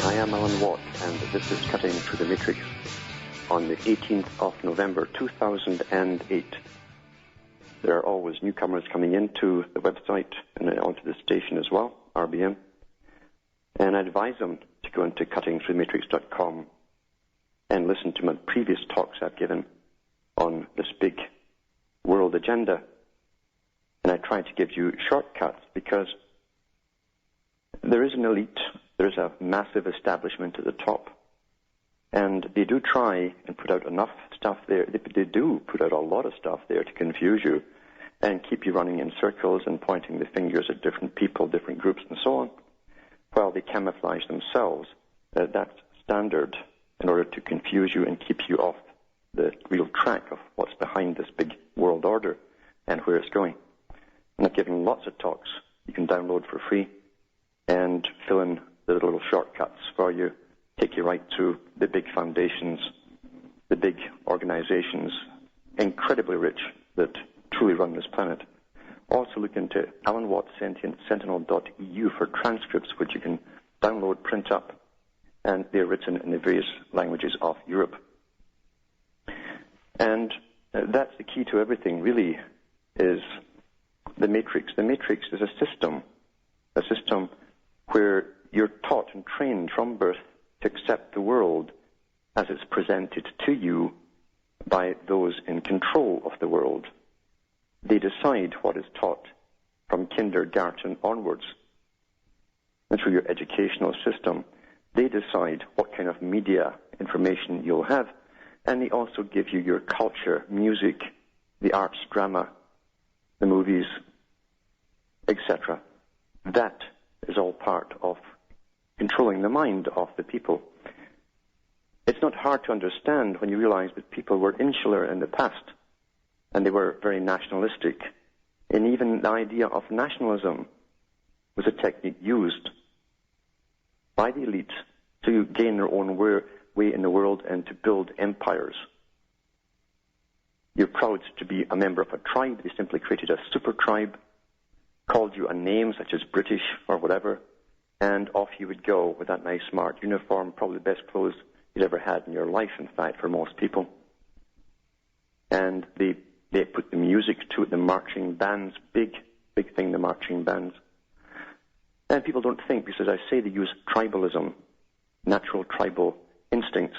I am Alan Watt, and this is Cutting Through the Matrix on the 18th of November 2008. There are always newcomers coming into the website and onto the station as well, RBN, and I advise them to go into cuttingthroughthematrix.com and listen to my previous talks I've given on this big world agenda. And I try to give you shortcuts because there is an elite, there is a massive establishment at the top, and they do try and put out enough stuff there. They do put out a lot of stuff there to confuse you and keep you running in circles and pointing the fingers at different people, different groups, and so on, while they camouflage themselves. That's standard in order to confuse you and keep you off the real track of what's behind this big world order and where it's going. And I've given lots of talks you can download for free and fill in the little shortcuts for you, take you right to the big foundations, the big organizations, incredibly rich, that truly run this planet. Also look into alanwattsentientsentinel.eu for transcripts, which you can download, print up, and they're written in the various languages of Europe. And that's the key to everything, really, is the Matrix. The Matrix is a system where you're taught and trained from birth to accept the world as it's presented to you by those in control of the world. They decide what is taught from kindergarten onwards. And through your educational system, they decide what kind of media information you'll have, and they also give you your culture, music, the arts, drama, the movies, etc. That is all part of controlling the mind of the people. It's not hard to understand when you realize that people were insular in the past, and they were very nationalistic. And even the idea of nationalism was a technique used by the elite to gain their own way in the world and to build empires. You're proud to be a member of a tribe. They simply created a super tribe, called you a name such as British or whatever, and off you would go with that nice smart uniform, probably the best clothes you'd ever had in your life, in fact, for most people. And they put the music to it, the marching bands, big thing, the marching bands. And people don't think, because as I say, they use tribalism, natural tribal instincts,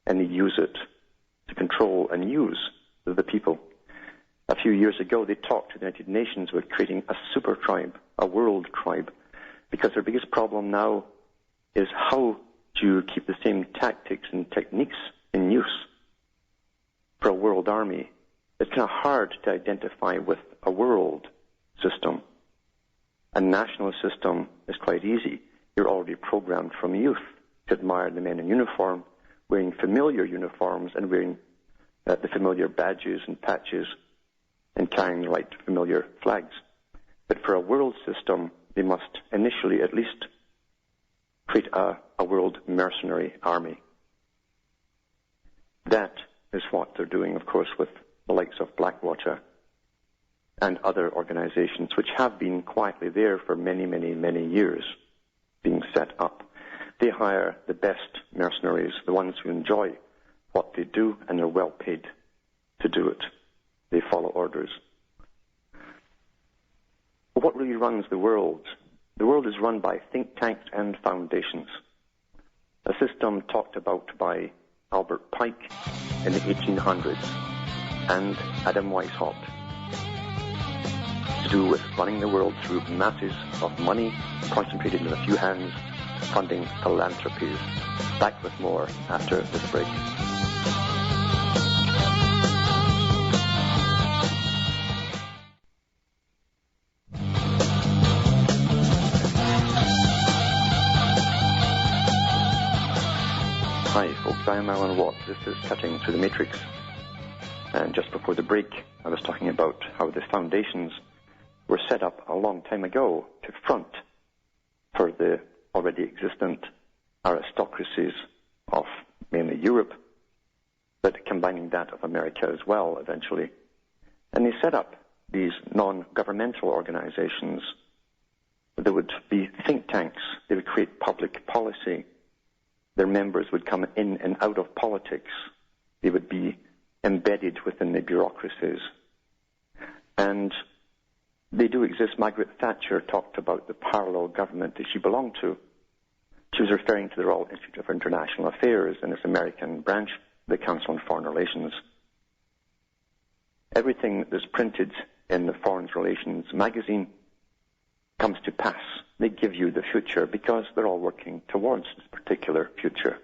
and they use it to control and use the people. A few years ago, they talked to the United Nations about creating a super tribe, a world tribe, because their biggest problem now is how to keep the same tactics and techniques in use for a world army. It's kind of hard to identify with a world system. A national system is quite easy. You're already programmed from youth to admire the men in uniform, wearing familiar uniforms and wearing the familiar badges and patches and carrying the right familiar flags. But for a world system, they must initially at least create a world mercenary army. That is what they're doing, of course, with the likes of Blackwater and other organizations which have been quietly there for many, many, many years being set up. They hire the best mercenaries, the ones who enjoy what they do and are well paid to do it. They follow orders. But what really runs the world? The world is run by think tanks and foundations. A system talked about by Albert Pike in the 1800s and Adam Weishaupt, to do with running the world through masses of money concentrated in a few hands, funding philanthropies. Back with more after this break. Hi folks, I am Alan Watt. This is Cutting Through the Matrix. And just before the break, I was talking about how the foundations were set up a long time ago to front for the already existent aristocracies of mainly Europe, but combining that of America as well eventually. And they set up these non-governmental organizations. There would be think tanks. They would create public policy their members would come in and out of politics. They would be embedded within the bureaucracies. And they do exist. Margaret Thatcher talked about the parallel government that she belonged to. She was referring to the Royal Institute of International Affairs and its American branch, the Council on Foreign Relations. Everything that's printed in the Foreign Relations magazine comes to pass. They give you the future because they're all working towards this particular future.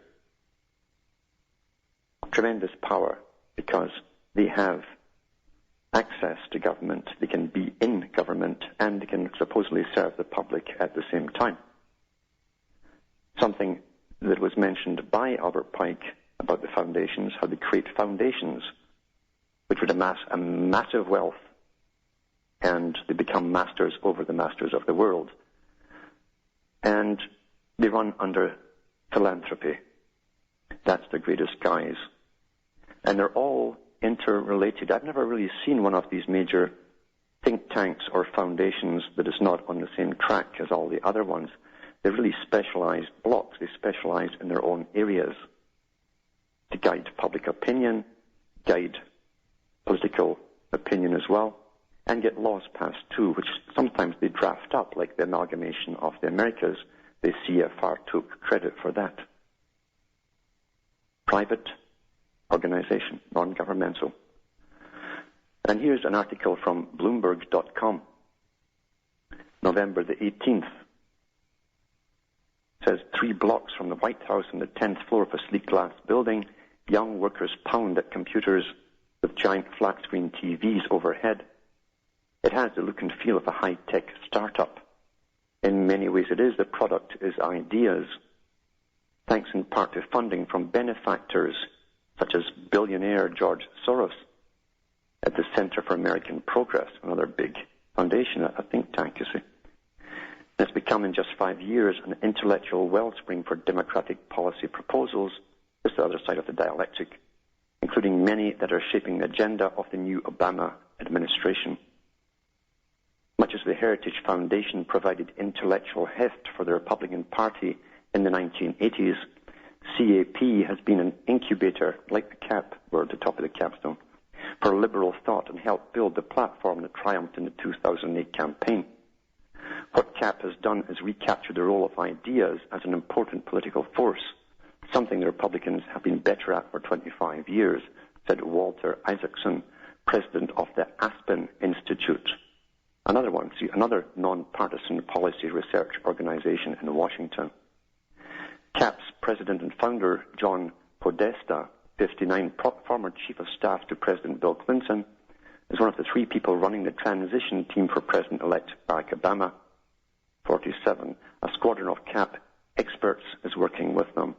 Tremendous power because they have access to government, they can be in government, and they can supposedly serve the public at the same time. Something that was mentioned by Albert Pike about the foundations, how they create foundations which would amass a massive wealth, and they become masters over the masters of the world. And they run under philanthropy. That's the greatest guise. And they're all interrelated. I've never really seen one of these major think tanks or foundations that is not on the same track as all the other ones. They're really specialized blocks. They specialize in their own areas to guide public opinion, guide political opinion as well, and get laws passed too, which sometimes they draft up, like the amalgamation of the Americas. The CFR took credit for that. Private organization, non-governmental. And here's an article from Bloomberg.com, November the 18th. It says, 3 blocks from the White House on the 10th floor of a sleek glass building, young workers pound at computers with giant flat-screen TVs overhead. It has the look and feel of a high-tech startup. In many ways it is. The product is ideas, thanks in part to funding from benefactors such as billionaire George Soros at the Center for American Progress, another big foundation, a think tank, you see. It's become in just 5 years an intellectual wellspring for democratic policy proposals. This is the other side of the dialectic, including many that are shaping the agenda of the new Obama administration. Much as the Heritage Foundation provided intellectual heft for the Republican Party in the 1980s, CAP has been an incubator, like the cap, we're at the top of the capstone, for liberal thought and helped build the platform that triumphed in the 2008 campaign. What CAP has done is recapture the role of ideas as an important political force, something the Republicans have been better at for 25 years, said Walter Isaacson, president of the Aspen Institute. Another one, another non-partisan policy research organization in Washington. CAP's president and founder, John Podesta, 59, former chief of staff to President Bill Clinton, is one of the 3 people running the transition team for President-elect Barack Obama. 47, a squadron of CAP experts is working with them.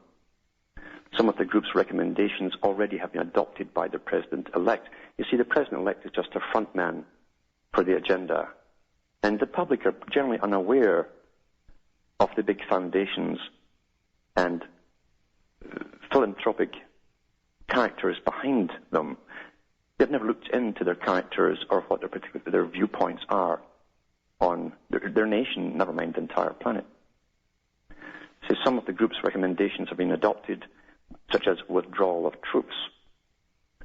Some of the group's recommendations already have been adopted by the President-elect. You see, the President-elect is just a front man for the agenda. And the public are generally unaware of the big foundations and philanthropic characters behind them. They've never looked into their characters or what their viewpoints are on their nation, never mind the entire planet. So some of the group's recommendations have been adopted, such as withdrawal of troops.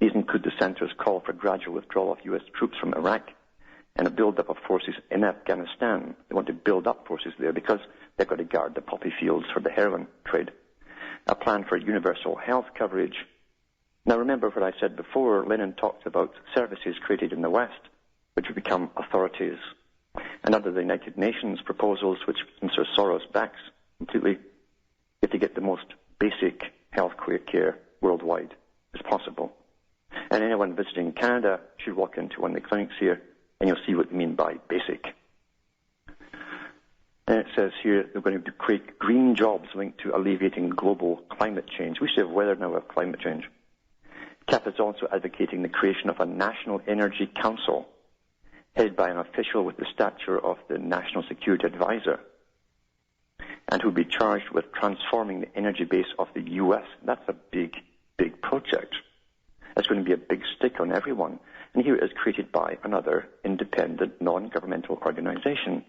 These include the center's call for gradual withdrawal of U.S. troops from Iraq and a build-up of forces in Afghanistan. They want to build up forces there because they've got to guard the poppy fields for the heroin trade. A plan for universal health coverage. Now remember what I said before, Lenin talked about services created in the West, which would become authorities. And under the United Nations proposals, which Mr. Soros backs completely, you have to get the most basic health care worldwide as possible. And anyone visiting Canada should walk into one of the clinics here, and you'll see what we mean by basic. And it says here they're going to create green jobs linked to alleviating global climate change. We should have weather now of climate change. CAP is also advocating the creation of a National Energy Council, headed by an official with the stature of the National Security Advisor, and who will be charged with transforming the energy base of the U.S. That's a big, big project. That's going to be a big stick on everyone. And here it is created by another independent, non-governmental organization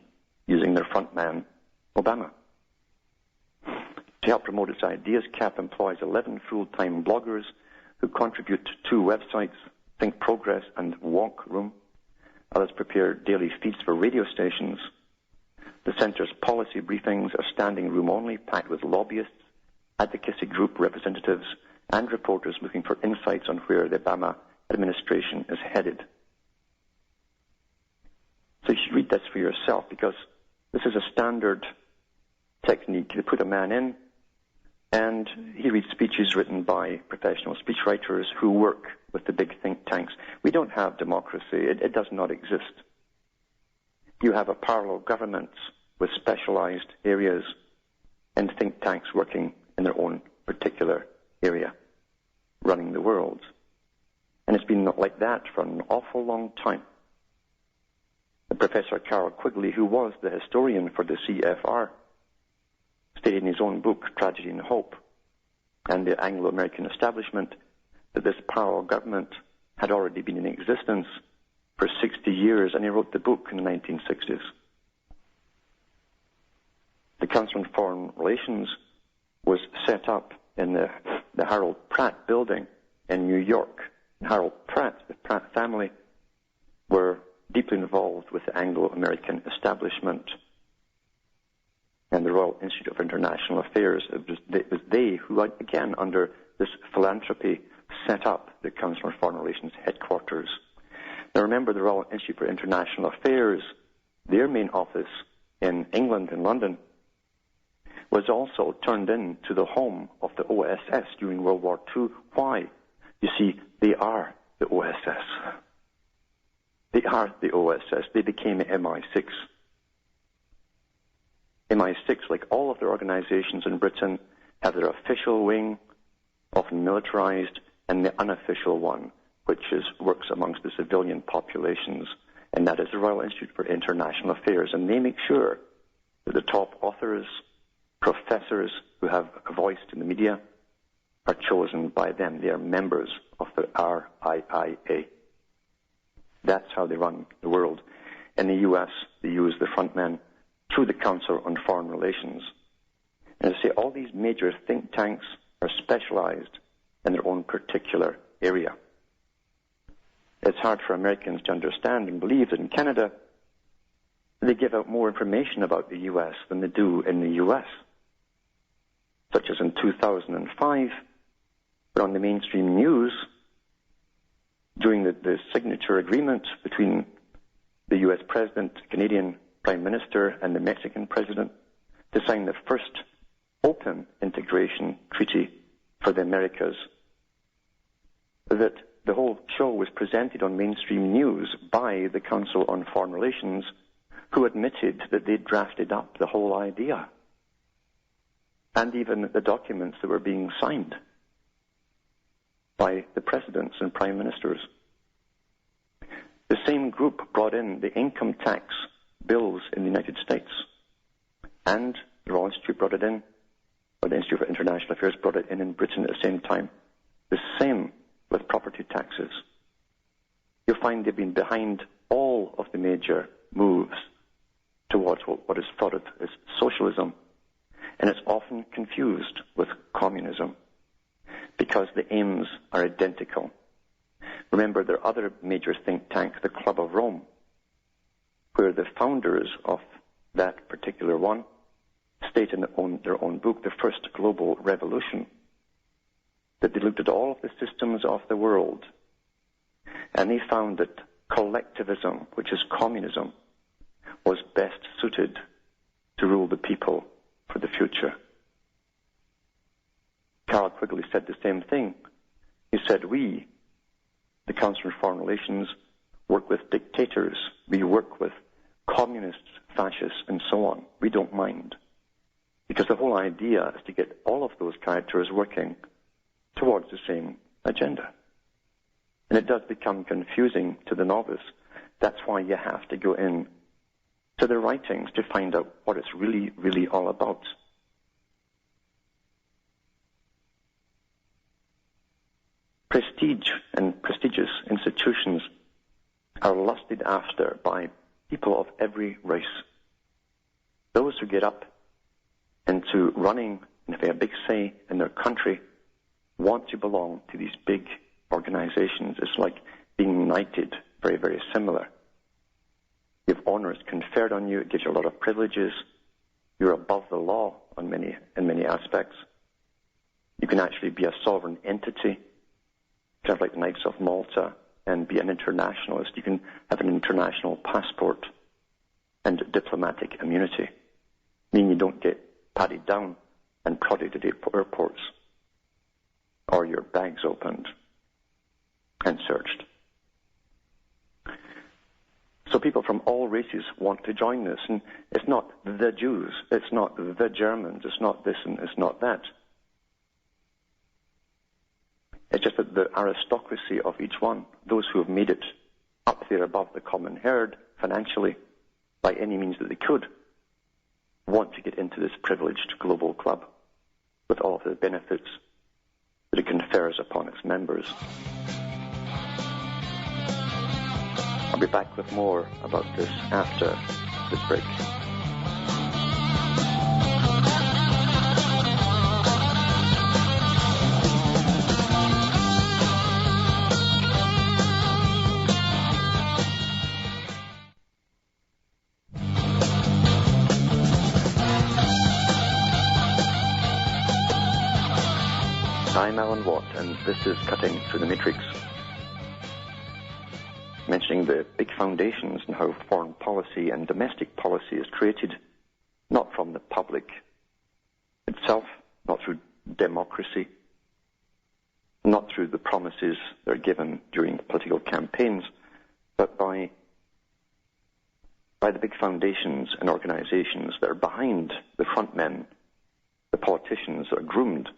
using their front man, Obama. To help promote its ideas, CAP employs 11 full-time bloggers who contribute to 2 websites, Think Progress and Walk Room. Others prepare daily feeds for radio stations. The centre's policy briefings are standing room only, packed with lobbyists, advocacy group representatives, and reporters looking for insights on where the Obama administration is headed. So you should read this for yourself, because this is a standard technique. They put a man in, and he reads speeches written by professional speechwriters who work with the big think tanks. We don't have democracy. It does not exist. You have a parallel government with specialized areas and think tanks working in their own particular area, running the world. And it's been like that for an awful long time. Professor Carroll Quigley, who was the historian for the CFR, stated in his own book, Tragedy and Hope, and the Anglo-American Establishment, that this parallel government had already been in existence for 60 years, and he wrote the book in the 1960s. The Council on Foreign Relations was set up in the Harold Pratt building in New York. Harold Pratt, the Pratt family, were deeply involved with the Anglo-American establishment and the Royal Institute of International Affairs. It was they who, again, under this philanthropy, set up the Council on Foreign Relations headquarters. Now remember, the Royal Institute for International Affairs, their main office in England, in London, was also turned into the home of the OSS during World War II. Why? You see, they are the OSS. They are the OSS. They became MI6. MI6, like all of their organizations in Britain, have their official wing, often militarized, and the unofficial one, which works amongst the civilian populations, and that is the Royal Institute for International Affairs. And they make sure that the top authors, professors who have a voice in the media are chosen by them. They are members of the RIIA. That's how they run the world. In the U.S., they use the front men through the Council on Foreign Relations. And I say all these major think tanks are specialized in their own particular area. It's hard for Americans to understand and believe that in Canada, they give out more information about the U.S. than they do in the U.S. Such as in 2005, but on the mainstream news, during the signature agreement between the U.S. President, Canadian Prime Minister, and the Mexican President to sign the first open integration treaty for the Americas, that the whole show was presented on mainstream news by the Council on Foreign Relations, who admitted that they drafted up the whole idea, and even the documents that were being signed by the presidents and prime ministers. The same group brought in the income tax bills in the United States, and the Royal Institute brought it in, or the Institute for International Affairs brought it in Britain at the same time. The same with property taxes. You'll find they've been behind all of the major moves towards what is thought of as socialism, and it's often confused with communism because the aims are identical. Remember, there are other major think tanks, the Club of Rome, where the founders of that particular one state in their own book, The First Global Revolution, that they looked at all of the systems of the world, and they found that collectivism, which is communism, was best suited to rule the people for the future. Carroll Quigley said the same thing. He said, we, the Council on Foreign Relations, work with dictators. We work with communists, fascists, and so on. We don't mind. Because the whole idea is to get all of those characters working towards the same agenda. And it does become confusing to the novice. That's why you have to go in to the writings to find out what it's really, really all about. Prestige and prestigious institutions are lusted after by people of every race. Those who get up into running and if they have a big say in their country, want to belong to these big organizations. It's like being knighted, very, very similar. You have honors conferred on you. It gives you a lot of privileges. You're above the law in many aspects. You can actually be a sovereign entity, kind of like the Knights of Malta, and be an internationalist. You can have an international passport and diplomatic immunity, meaning you don't get patted down and prodded at airports, or your bags opened and searched. So people from all races want to join this, and it's not the Jews, it's not the Germans, it's not this and it's not that. It's just that the aristocracy of each one, those who have made it up there above the common herd financially, by any means that they could, want to get into this privileged global club with all of the benefits that it confers upon its members. I'll be back with more about this after this break. I'm Alan Watt, and this is Cutting Through the Matrix, mentioning the big foundations and how foreign policy and domestic policy is created, not from the public itself, not through democracy, not through the promises that are given during political campaigns, but by the big foundations and organizations that are behind the front men, the politicians that are groomed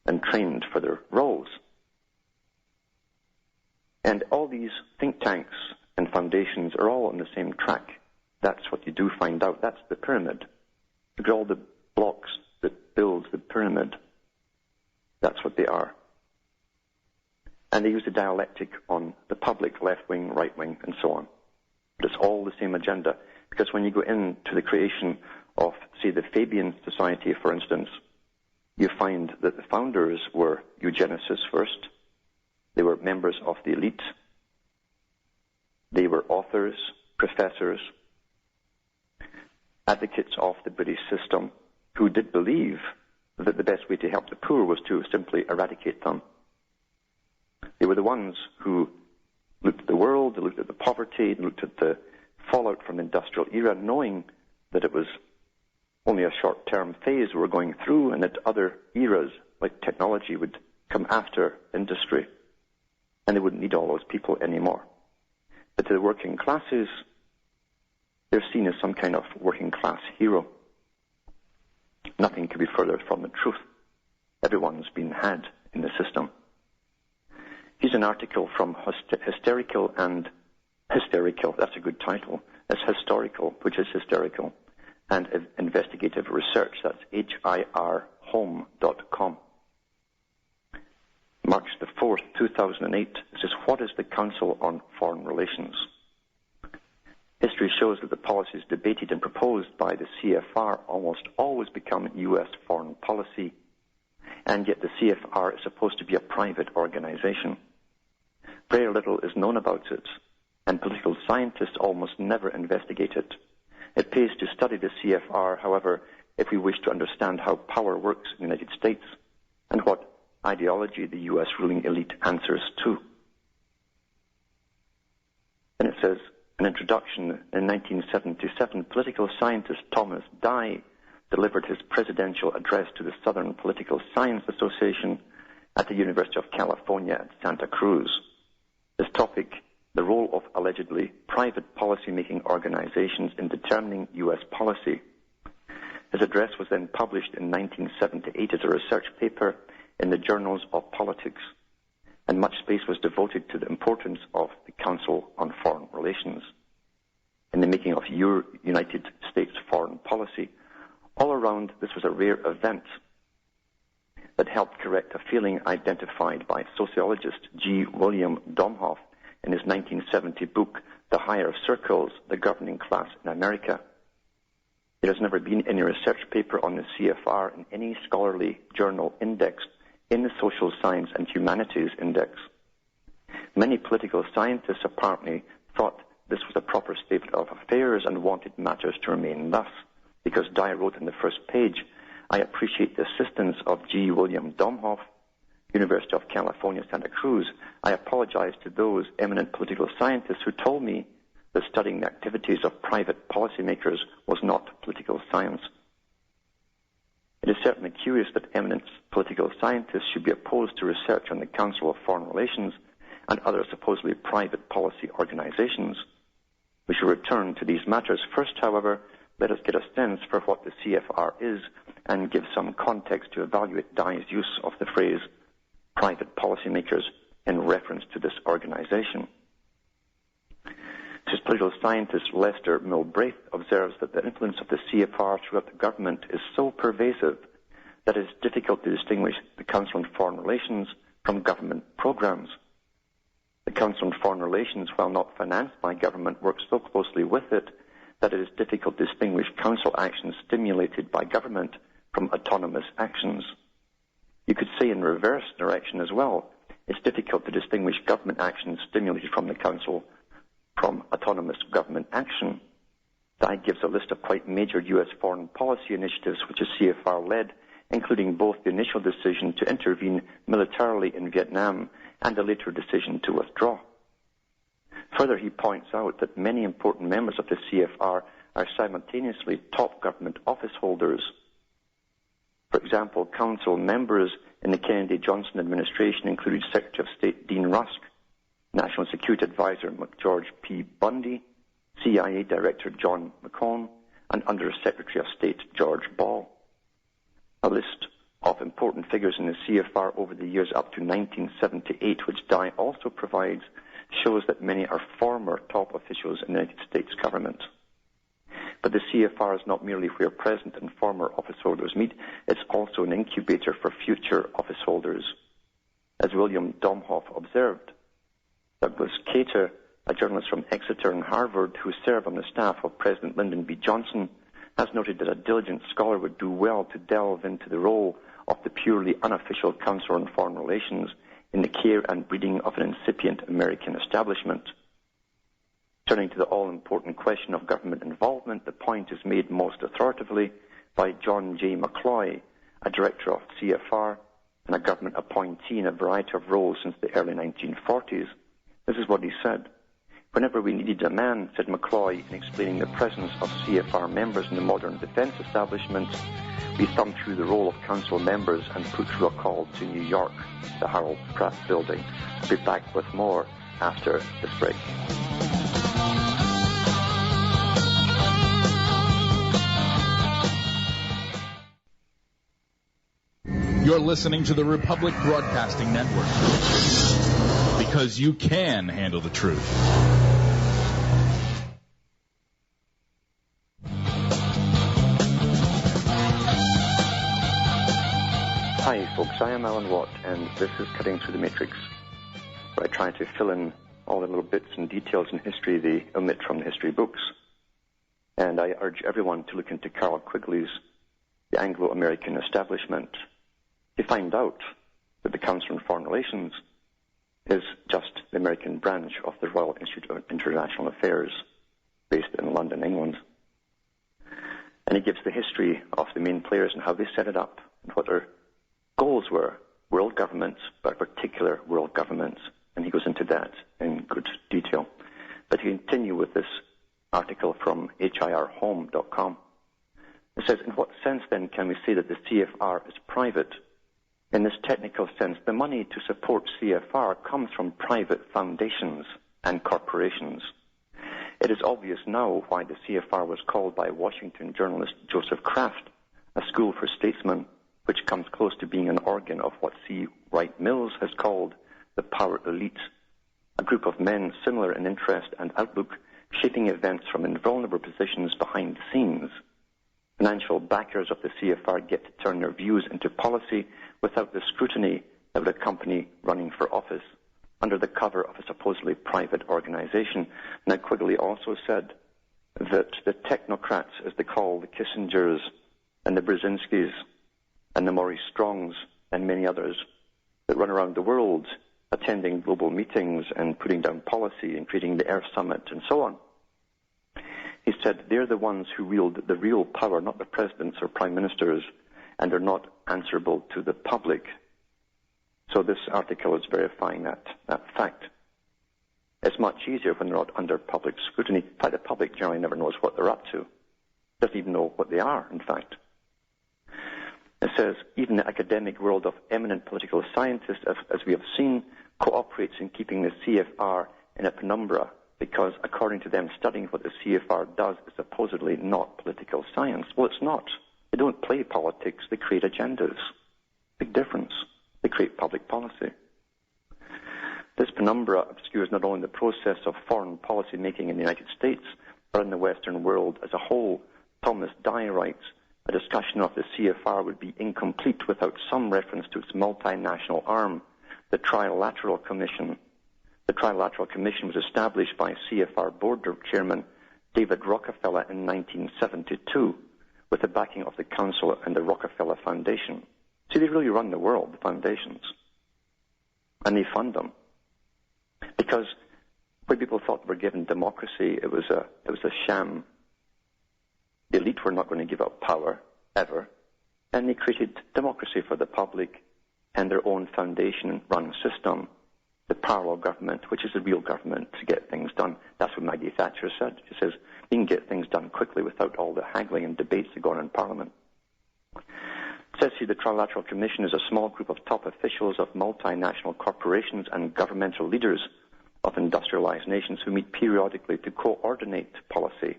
and trained for their roles. And all these think tanks and foundations are all on the same track. That's what you do find out. That's the pyramid. Look at all the blocks that build the pyramid. That's what they are. And they use the dialectic on the public, left wing, right wing, and so on. But it's all the same agenda. Because when you go into the creation of, say, the Fabian Society, for instance, you find that the founders were eugenicists first. They were members of the elite. They were authors, professors, advocates of the British system, who did believe that the best way to help the poor was to simply eradicate them. They were the ones who looked at the world, they looked at the poverty, they looked at the fallout from the industrial era, knowing that it was only a short-term phase we were going through, and that other eras, like technology, would come after industry, and they wouldn't need all those people anymore. But to the working classes, they're seen as some kind of working-class hero. Nothing could be further from the truth. Everyone's been had in the system. Here's an article from Hysterical, that's a good title. It's Historical, which is hysterical, and Investigative Research, that's HIRHome.com. March the 4th, 2008, it says, what is the Council on Foreign Relations? History shows that the policies debated and proposed by the CFR almost always become U.S. foreign policy, and yet the CFR is supposed to be a private organization. Very little is known about it, and political scientists almost never investigate it. It pays to study the CFR, however, if we wish to understand how power works in the United States and what ideology the U.S. ruling elite answers to. And it says, an introduction, in 1977, political scientist Thomas Dye delivered his presidential address to the Southern Political Science Association at the University of California at Santa Cruz. His topic, the role of allegedly private policy-making organizations in determining U.S. policy. His address was then published in 1978 as a research paper in the Journals of Politics, and much space was devoted to the importance of the Council on Foreign Relations in the making of your United States foreign policy. All around, this was a rare event that helped correct a feeling identified by sociologist G. William Domhoff in his 1970 book, The Higher Circles, the Governing Class in America. There has never been any research paper on the CFR in any scholarly journal indexed in the Social Science and Humanities Index. Many political scientists apparently thought this was a proper state of affairs and wanted matters to remain thus, because Dye wrote in the first page, "I appreciate the assistance of G. William Domhoff, University of California, Santa Cruz. I apologize to those eminent political scientists who told me that studying the activities of private policymakers was not political science." It is certainly curious that eminent political scientists should be opposed to research on the Council of Foreign Relations and other supposedly private policy organizations. We shall return to these matters. First, however, let us get a sense for what the CFR is and give some context to evaluate Dye's use of the phrase private policymakers in reference to this organization. His political scientist Lester Milbraith observes that the influence of the CFR throughout the government is so pervasive that it is difficult to distinguish the Council on Foreign Relations from government programs. The Council on Foreign Relations, while not financed by government, works so closely with it that it is difficult to distinguish council actions stimulated by government from autonomous actions. You could say in reverse direction as well. It's difficult to distinguish government actions stimulated from the council from autonomous government action. Dye gives a list of quite major U.S. foreign policy initiatives which the CFR led, including both the initial decision to intervene militarily in Vietnam and the later decision to withdraw. Further, he points out that many important members of the CFR are simultaneously top government office holders. For example, council members in the Kennedy-Johnson administration included Secretary of State Dean Rusk, National Security Advisor George P. Bundy, CIA Director John McCone, and Under Secretary of State George Ball. A list of important figures in the CFR over the years up to 1978, which Dye also provides, shows that many are former top officials in the United States government. But the CFR is not merely where present and former office holders meet, it's also an incubator for future office holders. As William Domhoff observed, Douglas Cater, a journalist from Exeter and Harvard who served on the staff of President Lyndon B. Johnson, has noted that a diligent scholar would do well to delve into the role of the purely unofficial Council on Foreign Relations in the care and breeding of an incipient American establishment. Turning to the all-important question of government involvement, the point is made most authoritatively by John J. McCloy, a director of CFR and a government appointee in a variety of roles since the early 1940s. This is what he said. "Whenever we needed a man," said McCloy, in explaining the presence of CFR members in the modern defense establishment, "we thumbed through the roll of council members and put through a call to New York, the Harold Pratt building." I'll be back with more after this break. You're listening to the Republic Broadcasting Network, because you can handle the truth. Hi folks, I am Alan Watt, and this is Cutting Through the Matrix, where I try to fill in all the little bits and details in history they omit from the history books. And I urge everyone to look into Carroll Quigley's The Anglo-American Establishment to find out that the Council on Foreign Relations is just the American branch of the Royal Institute of International Affairs, based in London, England. And he gives the history of the main players and how they set it up and what their goals were, world governments, but particular world governments. And he goes into that in good detail. But to continue with this article from hirhome.com, it says, "In what sense then can we say that the CFR is private? In this technical sense, the money to support CFR comes from private foundations and corporations. It is obvious now why the CFR was called by Washington journalist Joseph Kraft a school for statesmen, which comes close to being an organ of what C. Wright Mills has called the power elite, a group of men similar in interest and outlook, shaping events from invulnerable positions behind the scenes. Financial backers of the CFR get to turn their views into policy without the scrutiny that would accompany running for office under the cover of a supposedly private organization." Now, Quigley also said, that the technocrats, as they call the Kissingers and the Brzezinskis and the Maurice Strongs and many others that run around the world attending global meetings and putting down policy and creating the Earth Summit and so on. He said they're the ones who wield the real power, not the presidents or prime ministers, and are not answerable to the public. So this article is verifying that fact. It's much easier when they're not under public scrutiny. In fact, the public generally never knows what they're up to. Doesn't even know what they are, in fact. It says, even the academic world of eminent political scientists, as we have seen, cooperates in keeping the CFR in a penumbra because, according to them, studying what the CFR does is supposedly not political science. Well, it's not. They don't play politics. They create agendas. Big difference. They create public policy. This penumbra obscures not only the process of foreign policy making in the United States, but in the Western world as a whole. Thomas Dye writes, a discussion of the CFR would be incomplete without some reference to its multinational arm, the Trilateral Commission. The Trilateral Commission was established by CFR board chairman David Rockefeller in 1972 with the backing of the Council and the Rockefeller Foundation. See, they really run the world, the foundations, and they fund them. Because when people thought they were given democracy, it was a sham. The elite were not going to give up power, ever. And they created democracy for the public and their own foundation-run system, the parallel government, which is the real government to get things done. That's what Maggie Thatcher said. She says, you can get things done quickly without all the haggling and debates that go on in Parliament. It says here the Trilateral Commission is a small group of top officials of multinational corporations and governmental leaders of industrialized nations who meet periodically to coordinate policy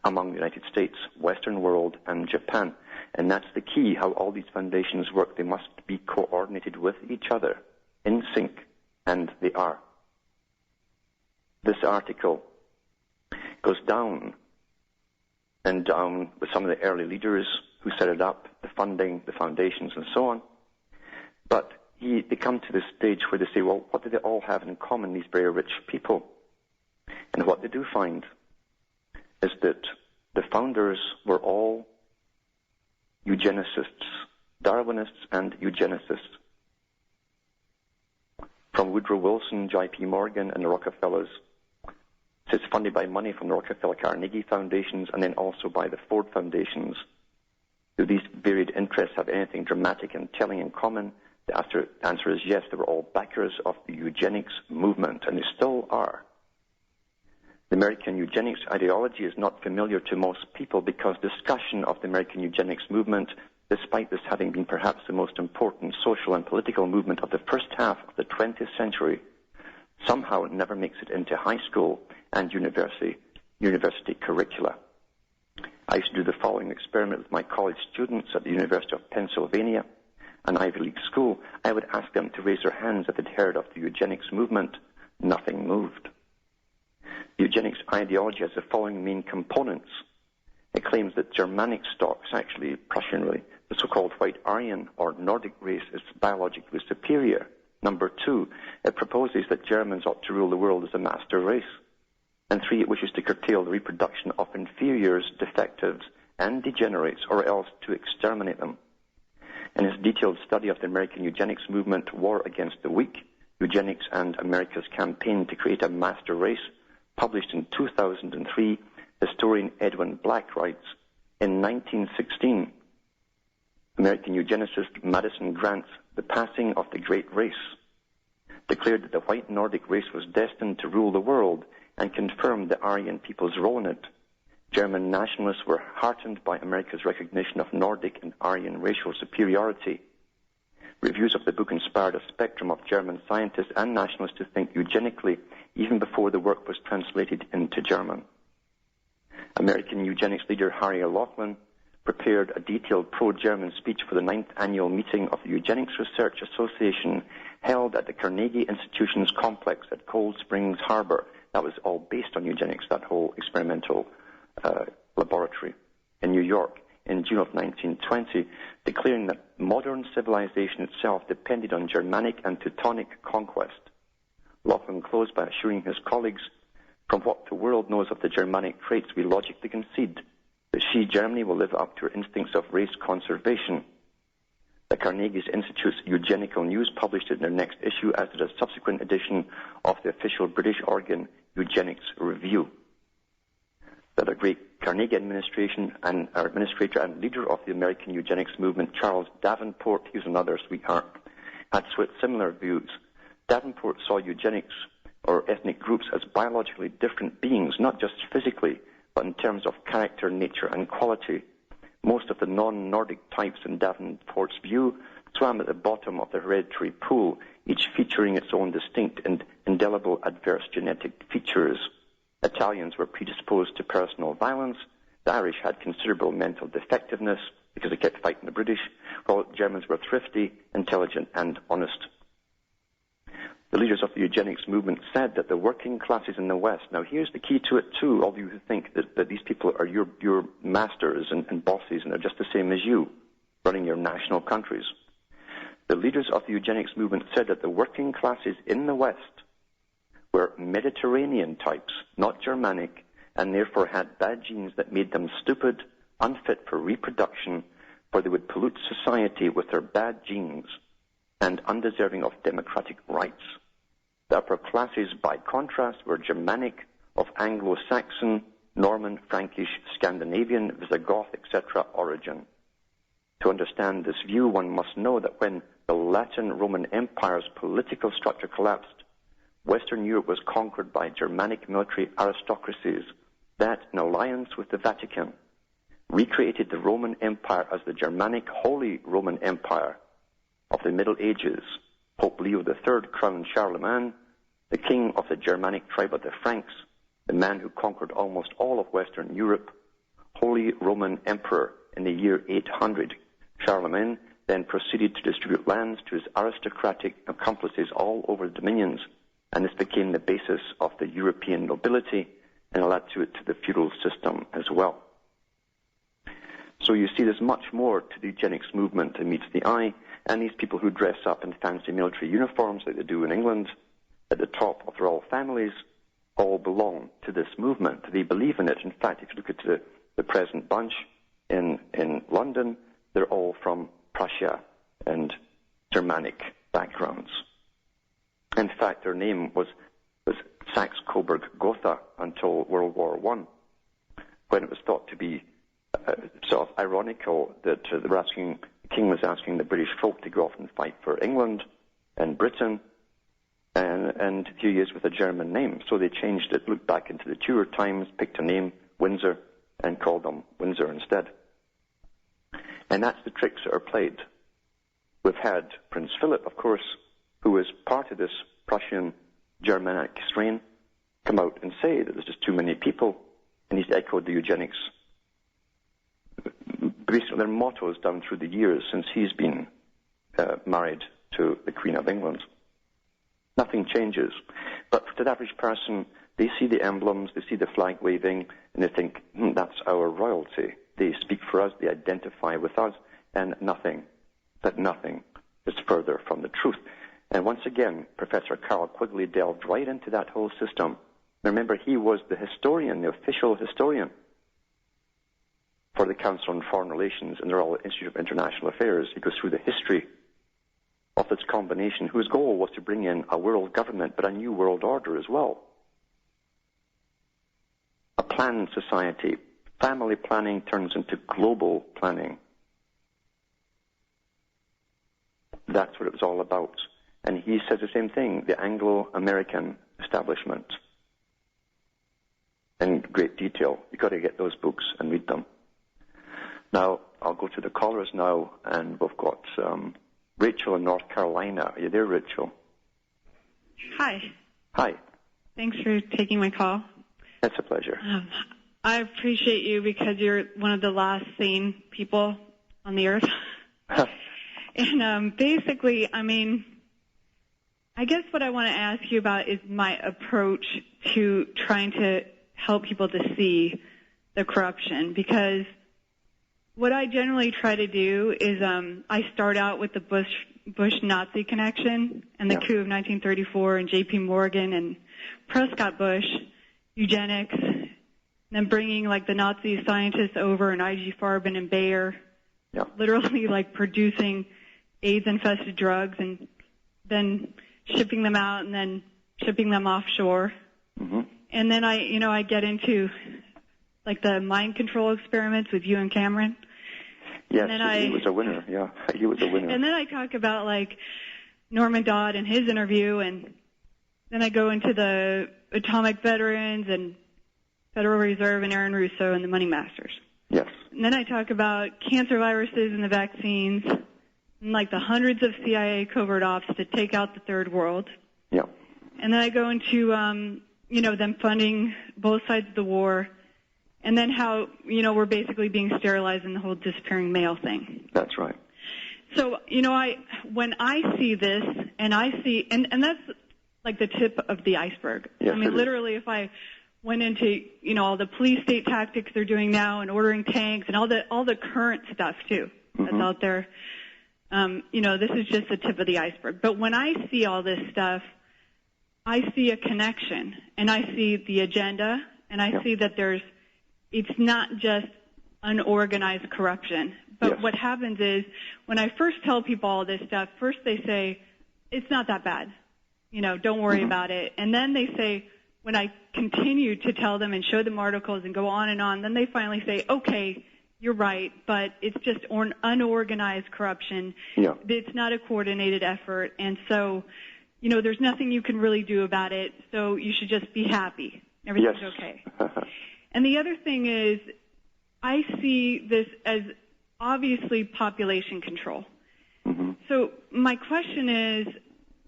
among the United States, Western world, and Japan. And that's the key, how all these foundations work. They must be coordinated with each other, in sync, and they are. This article goes down and down with some of the early leaders who set it up, the funding, the foundations, and so on. But they come to this stage where they say, well, what do they all have in common, these very rich people? And what they do find is that the founders were all eugenicists, Darwinists and eugenicists. From Woodrow Wilson, J.P. Morgan, and the Rockefellers. It's funded by money from the Rockefeller Carnegie Foundations and then also by the Ford Foundations. Do these varied interests have anything dramatic and telling in common? The answer is yes. They were all backers of the eugenics movement, and they still are. The American eugenics ideology is not familiar to most people because discussion of the American eugenics movement, despite this having been perhaps the most important social and political movement of the first half of the 20th century, somehow it never makes it into high school and university curricula. I used to do the following experiment with my college students at the University of Pennsylvania, an Ivy League school. I would ask them to raise their hands if they'd heard of the eugenics movement. Nothing moved. The eugenics ideology has the following main components. It claims that Germanic stocks, actually Prussian really, the so-called white Aryan or Nordic race is biologically superior. Number 2, it proposes that Germans ought to rule the world as a master race. And 3, it wishes to curtail the reproduction of inferiors, defectives, and degenerates, or else to exterminate them. In his detailed study of the American eugenics movement, War Against the Weak, Eugenics and America's Campaign to Create a Master Race, published in 2003, historian Edwin Black writes, in 1916, American eugenicist Madison Grant's The Passing of the Great Race declared that the white Nordic race was destined to rule the world and confirmed the Aryan people's role in it. German nationalists were heartened by America's recognition of Nordic and Aryan racial superiority. Reviews of the book inspired a spectrum of German scientists and nationalists to think eugenically even before the work was translated into German. American eugenics leader Harry Laughlin prepared a detailed pro-German speech for the 9th annual meeting of the Eugenics Research Association held at the Carnegie Institution's complex at Cold Springs Harbor. That was all based on eugenics, that whole experimental laboratory in New York in June of 1920, declaring that modern civilization itself depended on Germanic and Teutonic conquest. Laughlin closed by assuring his colleagues From what the world knows of the Germanic traits, we logically concede that she, Germany, will live up to her instincts of race conservation. The Carnegie Institute's Eugenical News published it in their next issue, as did a subsequent edition of the official British organ Eugenics Review. That the great Carnegie administrator and leader of the American eugenics movement, Charles Davenport, he was another sweetheart, had similar views. Davenport saw eugenics or ethnic groups as biologically different beings, not just physically, but in terms of character, nature, and quality. Most of the non-Nordic types in Davenport's view swam at the bottom of the hereditary pool, each featuring its own distinct and indelible adverse genetic features. Italians were predisposed to personal violence. The Irish had considerable mental defectiveness because they kept fighting the British, while Germans were thrifty, intelligent, and honest. The leaders of the eugenics movement said that the working classes in the West, now here's the key to it too, all of you who think that these people are your masters and bosses and they're just the same as you, running your national countries. The leaders of the eugenics movement said that the working classes in the West were Mediterranean types, not Germanic, and therefore had bad genes that made them stupid, unfit for reproduction, for they would pollute society with their bad genes, and undeserving of democratic rights. The upper classes, by contrast, were Germanic, of Anglo-Saxon, Norman, Frankish, Scandinavian, Visigoth, etc. origin. To understand this view, one must know that when the Latin Roman Empire's political structure collapsed, Western Europe was conquered by Germanic military aristocracies that, in alliance with the Vatican, recreated the Roman Empire as the Germanic Holy Roman Empire of the Middle Ages. Pope Leo III crowned Charlemagne, the king of the Germanic tribe of the Franks, the man who conquered almost all of Western Europe, Holy Roman Emperor in the year 800. Charlemagne then proceeded to distribute lands to his aristocratic accomplices all over the dominions, and this became the basis of the European nobility and led to the feudal system as well. So you see there's much more to the eugenics movement than meets the eye, and these people who dress up in fancy military uniforms like they do in England, at the top of their royal families, all belong to this movement. They believe in it. In fact, if you look at the present bunch in London, they're all from Prussia and Germanic backgrounds. In fact, their name was Saxe-Coburg-Gotha until World War I, when it was thought to be sort of ironical that the king was asking the British folk to go off and fight for England and Britain, and here he is with a German name. So they changed it, looked back into the Tudor times, picked a name, Windsor, and called them Windsor instead. And that's the tricks that are played. We've had Prince Philip, of course, who is part of this Prussian Germanic strain, come out and say that there's just too many people, and he's echoed the eugenics. Basically, their mottos down through the years since he's been married to the Queen of England. Nothing changes. But to the average person, they see the emblems, they see the flag waving, and they think, that's our royalty. They speak for us, they identify with us, and nothing is further from the truth. And once again, Professor Carl Quigley delved right into that whole system. Remember, he was the historian, the official historian for the Council on Foreign Relations and the Royal Institute of International Affairs. He goes through the history of this combination, whose goal was to bring in a world government, but a new world order as well. A planned society. Family planning turns into global planning. That's what it was all about. And he says the same thing, the Anglo-American establishment. In great detail. You've got to get those books and read them. Now, I'll go to the callers now, and we've got Rachel in North Carolina. Are you there, Rachel? Hi. Hi. Thanks for taking my call. It's a pleasure. I appreciate you because you're one of the last sane people on the earth. And basically, I guess what I want to ask you about is my approach to trying to help people to see the corruption, because what I generally try to do is I start out with the Bush-Nazi connection and the coup of 1934 and J.P. Morgan and Prescott Bush, eugenics, and then bringing like the Nazi scientists over and IG Farben and Bayer, literally like producing AIDS-infested drugs and then shipping them out and then shipping them offshore. Mm-hmm. And then I get into like the mind control experiments with you and Cameron. Yes, he was a winner. Yeah, he was a winner. And then I talk about like Norman Dodd and his interview, and then I go into the atomic veterans and Federal Reserve and Aaron Russo and the money masters. Yes. And then I talk about cancer viruses and the vaccines and like the hundreds of CIA covert ops to take out the third world. Yeah. And then I go into, them funding both sides of the war, and then how, we're basically being sterilized in the whole disappearing male thing. That's right. So, when I see this, and I see, and that's like the tip of the iceberg. Yes, I mean, literally, if I went into, all the police state tactics they're doing now and ordering tanks and all the current stuff, too, that's out there, this is just the tip of the iceberg. But when I see all this stuff, I see a connection, and I see the agenda, and I see that it's not just unorganized corruption. But what happens is, when I first tell people all this stuff, first they say, it's not that bad. Don't worry about it. And then they say, when I continue to tell them and show them articles and go on, then they finally say, okay, you're right, but it's just unorganized corruption. Yeah. It's not a coordinated effort. And so, there's nothing you can really do about it, so you should just be happy. Everything's okay. And the other thing is, I see this as obviously population control. Mm-hmm. So my question is,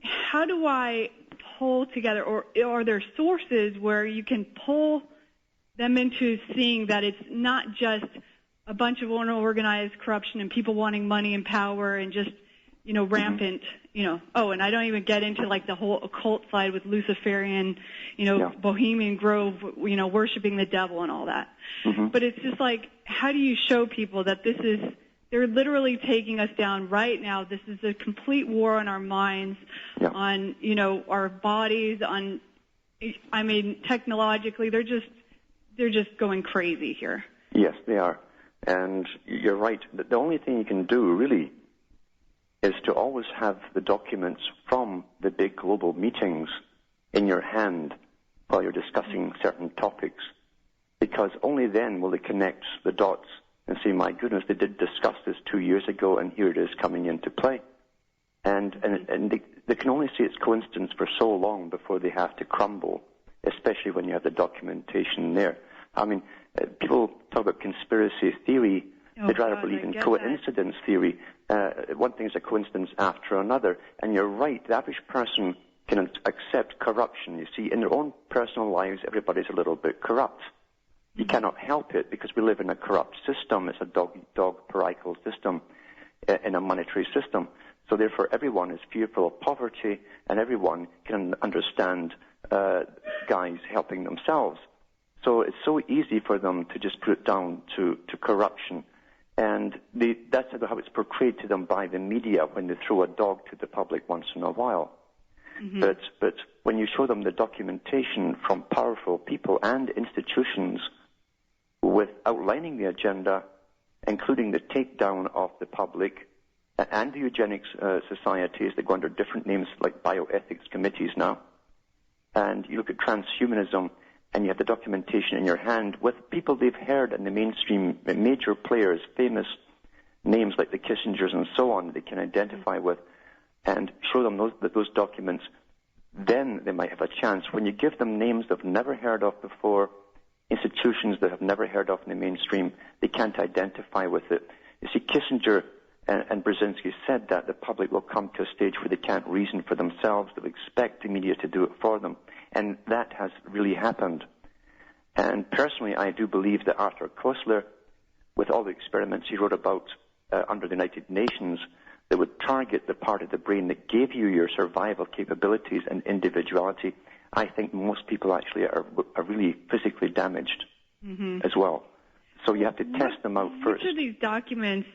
how do I pull together, or are there sources where you can pull them into seeing that it's not just a bunch of unorganized corruption and people wanting money and power and just, rampant, and I don't even get into like the whole occult side with Luciferian, Bohemian Grove, worshiping the devil and all that. Mm-hmm. But it's just like, how do you show people that they're literally taking us down right now. This is a complete war on our minds, on, our bodies, technologically, they're just going crazy here. Yes, they are. And you're right. The only thing you can do, really, is to always have the documents from the big global meetings in your hand while you're discussing certain topics, because only then will they connect the dots and say, my goodness, they did discuss this 2 years ago, and here it is coming into play. And they can only say it's coincidence for so long before they have to crumble, especially when you have the documentation there. I mean, people talk about conspiracy theory. They'd rather believe in coincidence theory. One thing is a coincidence after another. And you're right, the average person can accept corruption. You see, in their own personal lives, everybody's a little bit corrupt. You cannot help it because we live in a corrupt system. It's a dog-parietal system in a monetary system. So therefore, everyone is fearful of poverty, and everyone can understand guys helping themselves. So it's so easy for them to just put it down to corruption. And that's how it's portrayed to them by the media when they throw a dog to the public once in a while. Mm-hmm. But when you show them the documentation from powerful people and institutions with outlining the agenda, including the takedown of the public and the eugenics societies that go under different names like bioethics committees now, and you look at transhumanism, and you have the documentation in your hand with people they've heard in the mainstream, major players, famous names like the Kissingers and so on, they can identify with, and show them those documents, then they might have a chance. When you give them names they've never heard of before, institutions they have never heard of in the mainstream, they can't identify with it. You see, Kissinger and Brzezinski said that the public will come to a stage where they can't reason for themselves. They'll expect the media to do it for them. And that has really happened. And personally, I do believe that Arthur Koestler, with all the experiments he wrote about under the United Nations, that would target the part of the brain that gave you your survival capabilities and individuality, I think most people actually are really physically damaged as well. So you have to test them out first. Which of these documents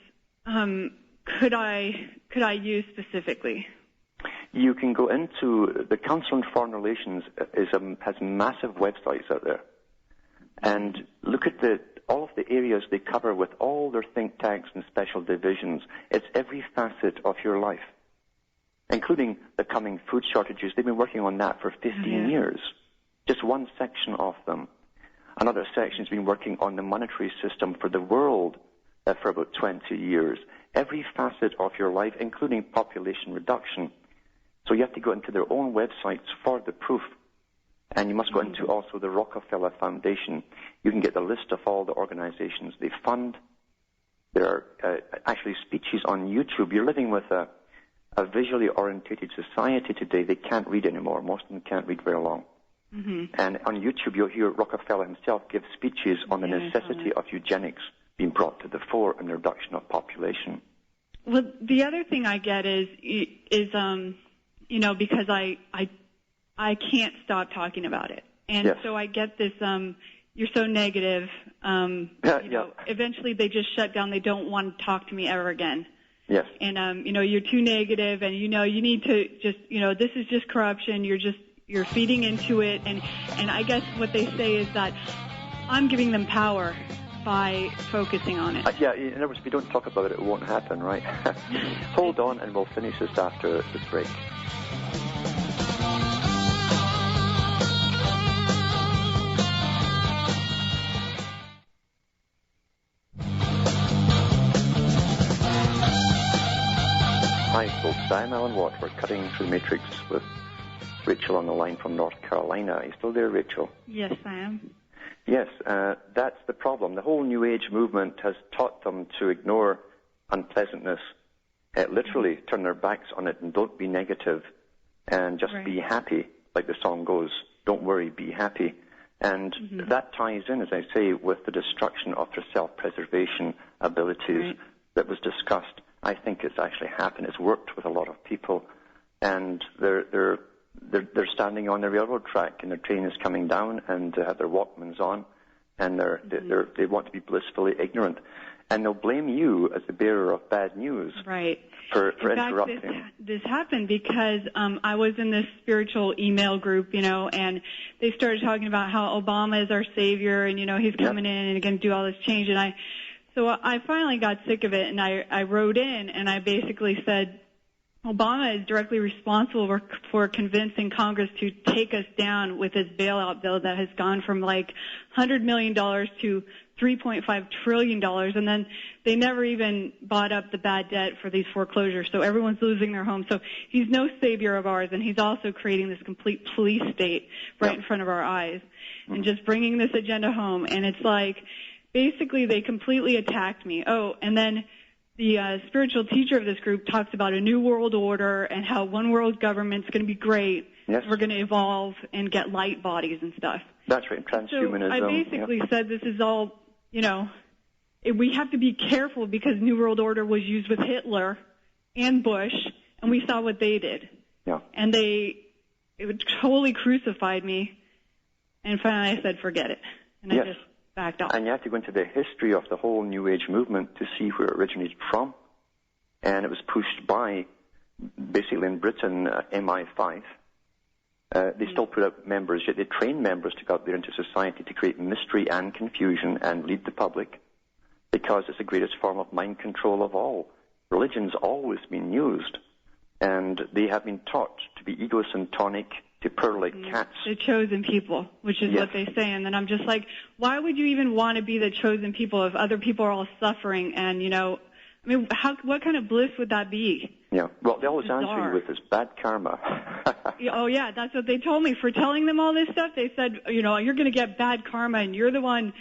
could I use specifically? you can go into the Council on Foreign Relations has massive websites out there, and look at all of the areas they cover with all their think tanks and special divisions. It's every facet of your life, including the coming food shortages. They've been working on that for 15 years. Just one section of them. Another section has been working on the monetary system for the world for about 20 years. Every facet of your life, including population reduction. So you have to go into their own websites for the proof. And you must go into also the Rockefeller Foundation. You can get the list of all the organizations they fund. There are actually speeches on YouTube. You're living with a visually orientated society today. They can't read anymore. Most of them can't read very long. And on YouTube, you'll hear Rockefeller himself give speeches on the necessity of eugenics being brought to the fore and the reduction of population. Well, the other thing I get is because I can't stop talking about it. And so I get this, you're so negative, eventually they just shut down. They don't want to talk to me ever again. Yes. And, you're too negative, and, you need to just, this is just corruption. You're feeding into it. And I guess what they say is that I'm giving them power by focusing on it. In other words, if we don't talk about it, it won't happen, right? Hold on, and we'll finish this after this break. Hi, folks. I'm Alan Watt. We're cutting through the matrix with Rachel on the line from North Carolina. Are you still there, Rachel? Yes, I am. Yes, that's the problem. The whole New Age movement has taught them to ignore unpleasantness, literally turn their backs on it and don't be negative and just be happy, like the song goes, don't worry, be happy. And that ties in, as I say, with the destruction of their self-preservation abilities that was discussed. I think it's actually happened. It's worked with a lot of people, and they're standing on the railroad track, and their train is coming down, and they have their Walkmans on, and they want to be blissfully ignorant, and they'll blame you as the bearer of bad news for interrupting. In fact, this happened because I was in this spiritual email group, and they started talking about how Obama is our savior, and he's coming in and going to do all this change, and So I finally got sick of it, and I wrote in, and I basically said, Obama is directly responsible for convincing Congress to take us down with his bailout bill that has gone from like $100 million to $3.5 trillion, and then they never even bought up the bad debt for these foreclosures, so everyone's losing their homes. So he's no savior of ours, and he's also creating this complete police state right in front of our eyes and just bringing this agenda home. And it's like, basically, they completely attacked me. Oh, and then the spiritual teacher of this group talks about a new world order and how one world government's going to be great. Yes. We're going to evolve and get light bodies and stuff. That's right, transhumanism. So I basically said this is all, we have to be careful because New World Order was used with Hitler and Bush, and we saw what they did. Yeah. And it totally crucified me, and finally I said, forget it. And I just backed off. And you have to go into the history of the whole New Age movement to see where it originated from. And it was pushed by, basically in Britain, MI5. They still put out members, yet they train members to go out there into society to create mystery and confusion and lead the public, because it's the greatest form of mind control of all. Religion's always been used, and they have been taught to be egocentric, to purr like cats. The chosen people, which is what they say. And then I'm just like, why would you even want to be the chosen people if other people are all suffering? And, what kind of bliss would that be? Yeah, well, they always answer you with this bad karma. Oh, yeah, that's what they told me. For telling them all this stuff, they said, you're going to get bad karma, and you're the one,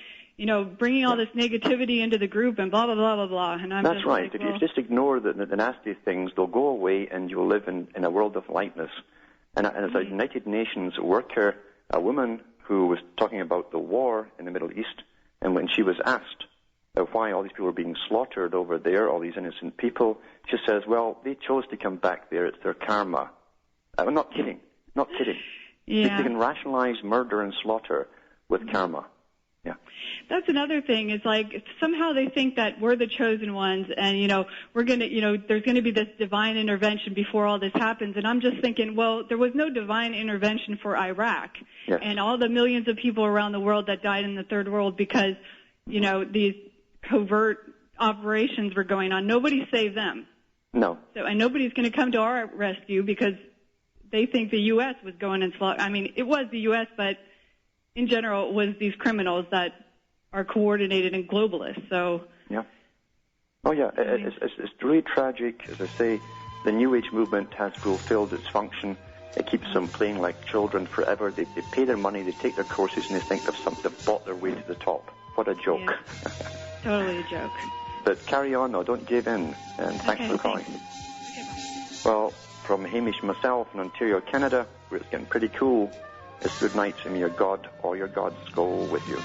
bringing all this negativity into the group, and blah, blah, blah, blah, blah. And I'm That's just right. like, If you just ignore the nasty things, they'll go away, and you'll live in a world of lightness. And as a United Nations worker, a woman who was talking about the war in the Middle East, and when she was asked why all these people were being slaughtered over there, all these innocent people, she says, well, they chose to come back there. It's their karma. I'm not kidding. Not kidding. Yeah. They can rationalize murder and slaughter with karma. Yeah. That's another thing. It's like somehow they think that we're the chosen ones, and we're gonna, there's gonna be this divine intervention before all this happens. And I'm just thinking, well, there was no divine intervention for Iraq and all the millions of people around the world that died in the third world because, these covert operations were going on. Nobody saved them. No. So, and nobody's going to come to our rescue because they think the U.S. was going and I mean, it was the U.S., but in general, it was these criminals that are coordinated and globalists. So. Yeah. Oh, yeah. It's really tragic. As I say, the New Age movement has fulfilled its function. It keeps them playing like children forever. They pay their money, they take their courses, and they think they've bought their way to the top. What a joke. Yeah. Totally a joke. But carry on, though. Don't give in. And thanks for calling. Well, from Hamish and myself in Ontario, Canada, where it's getting pretty cool, it's good night, and may your God or your gods go with you.